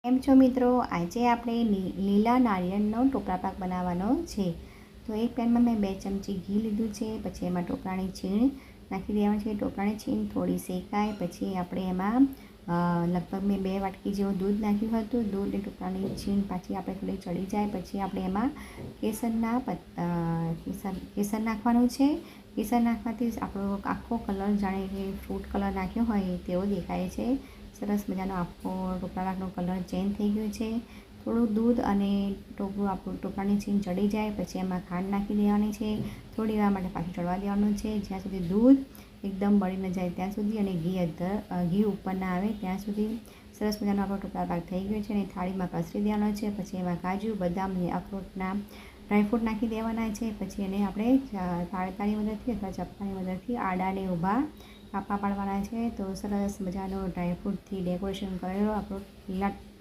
કેમ છો મિત્રો? આજે આપણે લીલા નારિયેળનો ટોપરા પાક બનાવવાનો છે. તો એક પેનમાં મેં 2 ચમચી ઘી લીધું છે. પછી એમાં ટોપરાની છીણ નાખી દેવાની છે. ટોપરાની છીણ થોડી શેકાય પછી આપણે એમાં લગભગ મેં 2 વાટકી જેવું દૂધ નાખ્યું હતું. દૂધ અને ટોપરાની છીણ પાછી આપણે થોડી ચડી જાય પછી આપણે એમાં કેસર નાખવાનું છે. કેસર નાખવાથી આપણો આખો કલર જાણે કે ફ્રૂટ કલર નાખ્યો હોય તેવો દેખાય છે. સરસ મજાનો આખો ટોપરા પાકનો કલર ચેન્જ થઈ ગયો છે. થોડું દૂધ અને આપણું ટોપરાની છીણ ચડી જાય પછી એમાં ખાંડ નાખી દેવાની છે. થોડી વાર માટે પાછું ચડવા દેવાનું છે જ્યાં સુધી દૂધ એકદમ બળી ન જાય ત્યાં સુધી અને ઘી ઉપર ના આવે ત્યાં સુધી. સરસ મજાનો આપણો ટોપરા પાક થઈ ગયો છે અને થાળીમાં કસરી દેવાનો છે. પછી એમાં કાજુ, બદામ અને અખરોટના ડ્રાયફ્રૂટ નાખી દેવાના છે. પછી એને આપણે તાળીની મદદથી અથવા ચપ્પાની મદદથી આડાને ઊભા કાપા પાડવાના છે. તો સરસ મજાનો ડ્રાયફ્રૂટથી ડેકોરેશન કરેલો આપણો લીલા